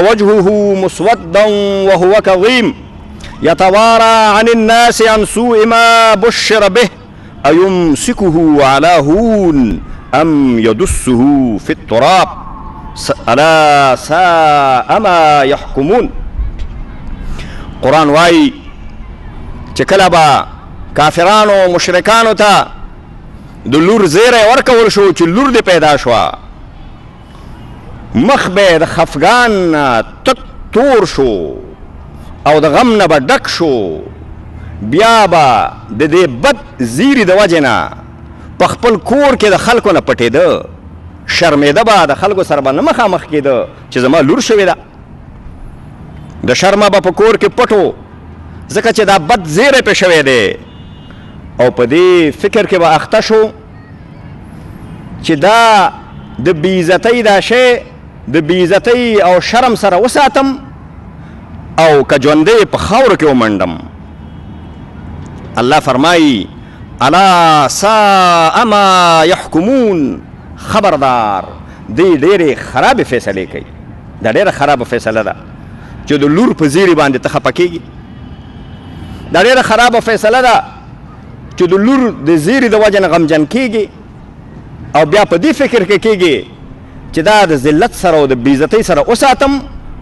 وجهه مسودا وهو كظيم يتوارى عن الناس عن سوء ما بشر به أيمسكه على هون أم يدسه في التراب ألا ساء ما يحكمون. قرآن وايي چې کله به کافرانو مشرکانو ته د لور زیری ورکول شو چې لور دې پیدا شوه، مخ به د خفګان نه تک تور شو او د غم نه به ډک شو، بیا به د دې بد زیري د وجې نه په خپل کور کې د خلکو نه پټېده، شرمېده به د خلکو سره به نه مخامخ کېده چې زما لور شوې ده، د شرمه به په کور کې پټو ځکه چې دا بد زیری پې شوی دی، او په دې فکر کې به اخته شو چې دا د بېعزتۍ دا شی د بېعزتۍ او شرم سره وساتم او که ژوندی په خاورو کې ومنډم. الله فرمایي الا ساء ما يحكمون، خبردار دی ډېرې خرابې فیصلې کوي، دا ډېره خرابه فیصله ده چې د لور په زیري باندې ته خفه کېږي، دا ډېره خرابه فیصله ده چې د لور د زیري د وجې نه غمجن کېږي او بیا په دې فکر کې کېږي چې دا د ذلت سره او د بېعزتۍ سره وساتم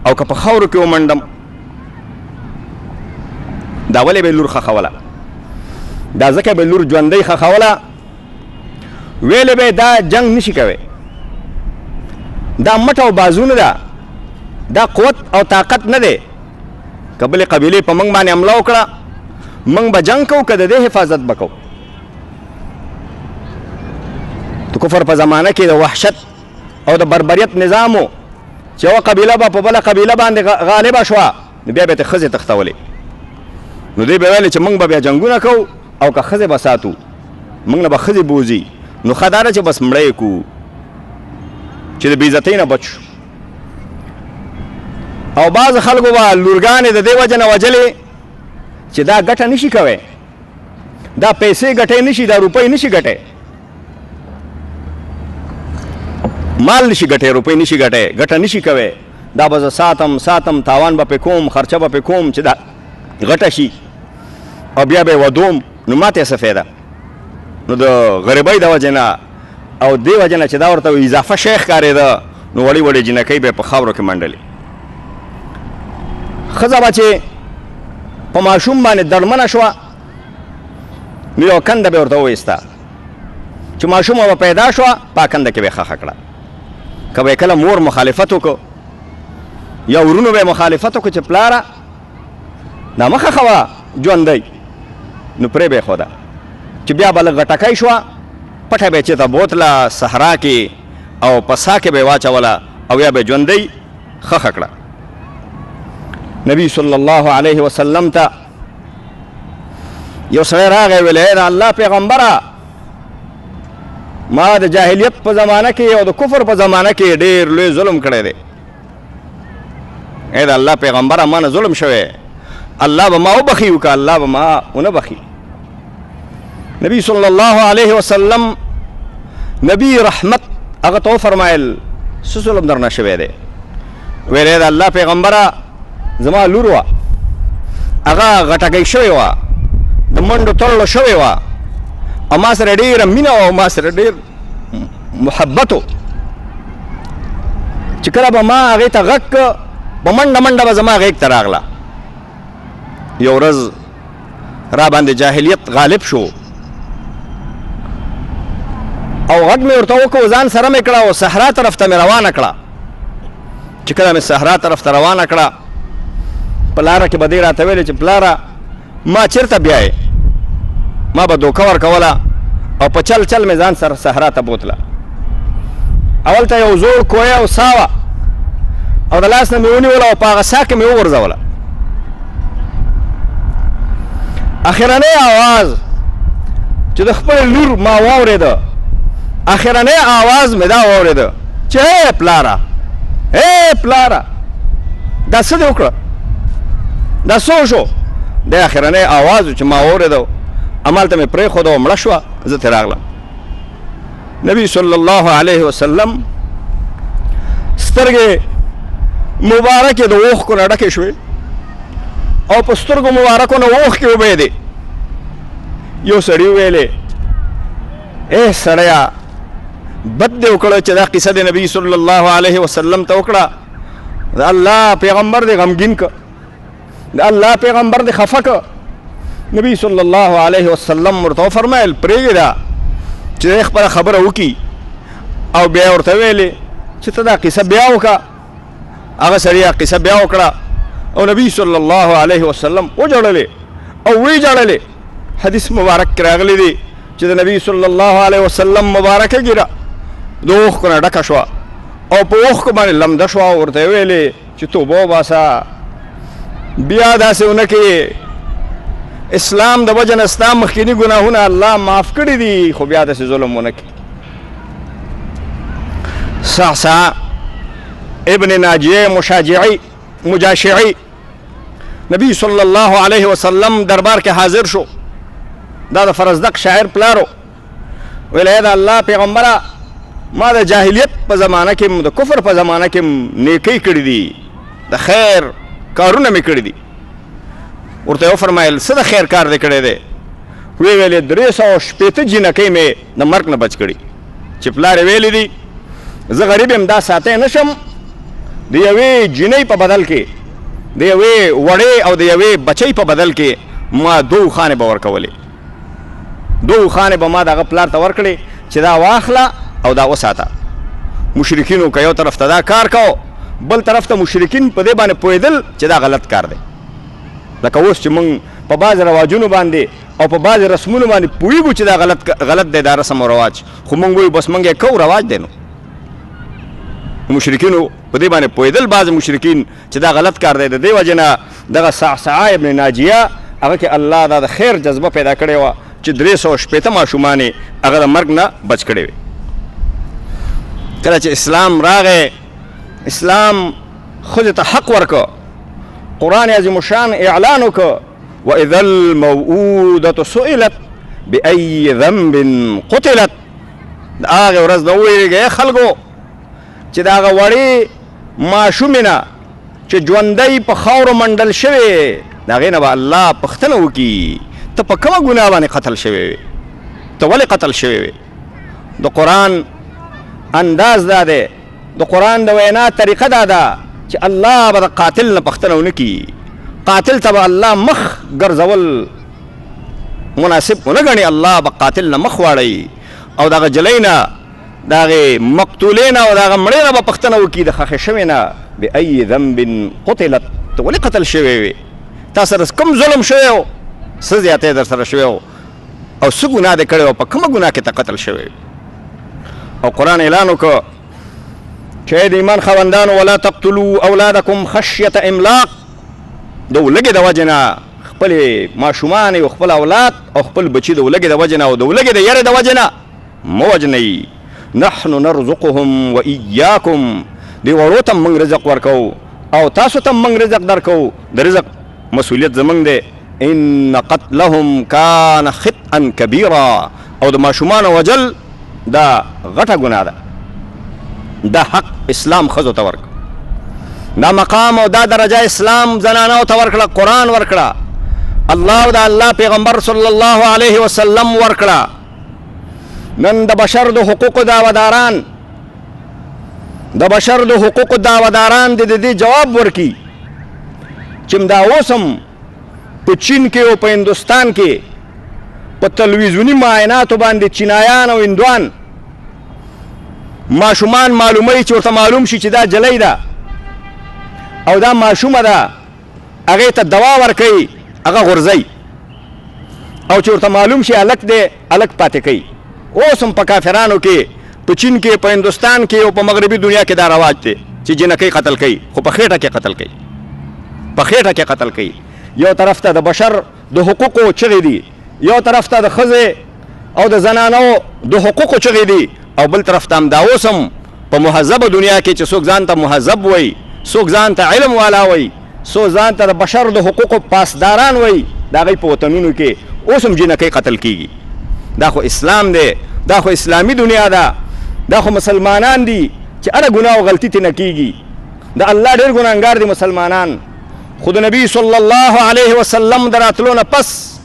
او که په خاورو کې ومنډم. دا ولې به لور خښوله؟ دا ځکه به لور ژوندۍ خښوله، ویلې به دا جنګ نشي کوی، دا مټ او بازو نه ده، دا قوت او طاقت نه دی، که بلې قبیلې په موږ باندې حمله وکړه موږ به جنګ کوو که د دې حفاظت به کوو. د کفر په زمانه کې د وحشت او د بربریت نظام و چې یوه قبیله به په بله قبیله باندې غالبه شوه نو بیا به یې ښځې تښتولې، نو دوی به ویلې چې موږ به بیا جنګونه کوو او که ښځې به ساتو موږ نه به ښځې بوځي، نو ښه دا ده چې بس مړه یې کوو چې د بېعزتۍ نه بچ شو. او بعض خلکو به لورګانې د دې وجه نه وجلې چې دا ګټه نشي کوی، دا پیسې ګټی نشي، دا روپۍ نشي ګټی، مال نشي ګټی، روپۍ نشي ګټی، ګټه نشي کوی، دا به زه ساتم تاوان به پې کوم، خرچه به پې کوم چې دا غټه شي او بیا به یې ودوم، نو ما ته یې څه فایده؟ نو د غریبۍ د وجې نه او دې وجې نه چې دا ورته اضافه شی ښکارېده نو وړې وړې جنکۍ به یې په خاورو کې منډلې. ښځه به چې په ماشوم باندې دړمنه شوه نو یوه کنده به یې ورته وویسته چې ماشومه به پیدا شوه په کنده کې به یې ښخه کړه، که به یې کله مور مخالفت وکړو یا ورونو به یې مخالفت وکړو چې پلاره دا مه ښخوه ژوندی، نو پرې به یې ښوده چې بیا به لږ غټکی شوه پټه به یې چېرته بوتله صحرا کې او په سا کې به یې واچوله او یا به یې ژوندی ښخه کړه. نبی صلی الله علیه وسلم ته یو سړی راغی ویل ای د الله پیغمبره ما د جاهلیت په زمانه کې او د کفر په زمانه کې ډېر لوی ظلم کړی دی، ای د الله پیغمبره ما نه ظلم شوی، الله به ما وبخي که الله به ما ونه بخي. نبی صلی الله علیه وسلم نبی رحمت هغه ته وفرمایل څه ظلم درنه شوی دی؟ ویل ای د الله پیغمبره زما لور وه هغه غټکۍ شوې وه، د منډو تړلو شوې وه او ما سره ډېره مینه وه او ما سره ډېر محبت و چې کله به ما هغې ته غږ که په منډه منډه به زما غېږ ته راغله. یو ورځ را باندې جاهلیت غالب شو او غږ مې ورته وکړو ځان سره مې کړه او صحرا طرف ته مې روانه کړه. چې کله مې صحرا طرف ته روانه کړه په لاره کې به دې راته ویلې چې پلاره ما چېرته بیایې، ما به دوکه ورکوله او په چل چل مې ځان سره صحرا ته بوتله. اول ته یو زوړ کوی او سا وه او د لاس نه مې ونیوله او په هغه سا کې مې وغورځوله. اخرنی آواز چې د خپل لور ما واورېده، اخرنی آواز مې دا واورېده چې ای پلاره ای پلاره دا څه دې وکړه، دا څه وشو؟ دی اخرنی آواز چې ما واورېده همالته مې پرېښوده او مړه شوه، زه ترې راغلم. نبی صلی الله علیه وسلم سترګې مبارکې د اوښکو نه ډکې شوې او په سترګو مبارکو نه اوښکې وبهېدې. یو سړي وویلې سړیا بد دې وکړه چې دا قصه د نبي صلی الله علیه وسلم ته وکړه. د الله پیغمبر دې غمګین که، د الله پیغمبر دې خفه که. نبي صلی الله علیه وسلم ورته وفرمیل پرېږده چې دی خپله خبره وکړي. او بیا ورته ویلې چې ته دا قصه بیا وکړه. هغه سړي قصه بیا وکړه او نبي صلی الله علیه وسلم وژړلې او وی ژړلې. حدیث مبارک کې راغلی دی چې د نبي صلی الله علیه وسلم مبارکه ږیره د اوښکو نه ډکه شوه او په اوښکو باندې لمده شوه. ورته ویلې چې توبه وباسه، بیا داسې ونه کې اسلام د وجه نه ستا مخکیني ګناهونه الله معاف کړي دي، خو بیا داسې ظلم ونه کې. صعصع ابن ناجیه مجاشعی نبی صلی الله علیه وسلم دربار کې حاضر شو. دا د فرزدق شاعر پلارو. ویل ای د الله پیغمبره ما د جاهلیت په زمانه کې د کفر په زمانه کې نیکۍ کړي دي، د خیر کارونه مې کړي دي. ورته وفرمایل څه د خیر کار دې کړی دی؟ ویې ویلې 360 جینکۍ مې د مرګ نه بچ کړي. چې پلار یې ویلي دي زه غریب یم دا ساتی نه شم، د یوې جینۍ په بدل کې د یوې وړې او د یوې بچۍ په بدل کې ما 2 خانې به ورکولې. 2 خانې به ما دغه پلار ته ورکړې چې دا واخله او دا وساته. مشرکینو که یو طرف ته دا کار کو، بل طرف ته مشرکین په دې باندې پوهېدل چې دا غلط کار دی. لکه اوس چې موږ په بعض رواجونو باندې او په بعض رسمونو باندې پوهېږو چې دا غلط دی دا رسم او رواج، خو موږ وایو بس موږ یې کوو رواج دی. نو مشرکینو په دې باندې پوهېدل بعض مشرکین چې دا غلط کار دی. د دې وجې نه دغه صعصعه ابن ناجیه هغه کې الله دا د خیر جذبه پیدا کړې وه چې 360 ماشومان یې هغه د مرګ نه بچ کړی وي. کله چې اسلام راغی، اسلام ښځې ته حق ورکړه، قرآن عظیم الشان اعلان وکړه واذا الموءودة سئلت بأي ذنب قتلت. د هغې ورځ نه وویرېږئ خلکو چې د هغه وړې ماشومې نه چې ژوندی په خاورو منډل شوې د هغې نه به الله پوښتنه وکړي ته په کومه ګناه باندې قتل شوی وې، ته ولې قتل شوی وې. د قرآن انداز دا دی، د قرآن د وینا طریقه دا ده چې الله به د قاتل نه پوښتنه ونه کړي. قاتل ته به الله مخ ګرځول مناسب ونه ګڼي، الله به قاتل نه مخ واړوي او دغه جلۍ نه د هغې مقتولې نه او د هغه مړې نه به پوښتنه وکړي د ښخې شوې نه بأي ذنب قتلت، ته ولې قتل شوی وې، تا سره کوم ظلم شوی و، څه زیاتی در سره شوی و او څه ګناه دې کړی و، په کومه ګناه کې ته قتل شوی. او قرآن اعلان وکړه چې د ایمان خاوندانو ولا تقتلوا اولادکم خشیة املاق، د ولږې د وجې نه خپلې ماشومان او خپل اولاد او خپل بچي د ولږې د وجې نه او د ولږې د یرې د وجې نه مه وژنئ. نحن نرزقهم وإیاکم، دې وړو ته موږ رزق ورکوو او تاسو ته موږ رزق درکوو، د رزق مسؤلیت زموږ دی. ان قتلهم کان خطئا کبیرا، او د ماشومانو وجل دا غټه ګناه ده. دا حق اسلام ښځو ته ورکړه، دا مقام او دا درجه اسلام زنانو ته ورکړه، قرآن ورکړه، الله او د الله پیغمبر صلی الله علیه وسلم ورکړه. نن د بشر د حقوقو دعواداران د دې جواب ورکي چې دا اوسم په چین کې او په هندوستان کې په تلویزیوني معایناتو باندې چینایان او هندوان ماشومان معلوموي چې ورته معلوم شي چې دا جلۍ ده او دا ماشومه ده، هغې ته دوا ورکوي، هغه غورځوي، او چې ورته معلوم شي هلک دی هلک پاتې کوي. اوس هم په کافرانو کې په چین کې په هندوستان کې او په مغربي دنیا کې دا رواج دی چې جنکۍ قتل کوي، خو په خېټه کې قتل کوي، په خېټه کې قتل کوي. یو طرف ته د بشر د حقوقو چغې دي، یو طرف ته د ښځې او د زنانو د حقوقو چغې دي، او بل طرف ته هم دا اوس هم په مهذبه دنیا کې چې څوک ځان ته مهذب وایي، څوک ځان ته علم والا وایي، څوک ځان ته د بشر د حقوقو پاسداران وایي، د هغوی په وطنونو کې اوس هم جنکۍ قتل کېږي. دا خو اسلام دی، دا خو اسلامي دنیا ده، دا خو مسلمانان دي چې هره ګناه او غلطي ترې نه کېږي. د الله ډېر ګناهګار دي مسلمانان. خو د نبي صلی الله علیه وسلم د راتلو نه پس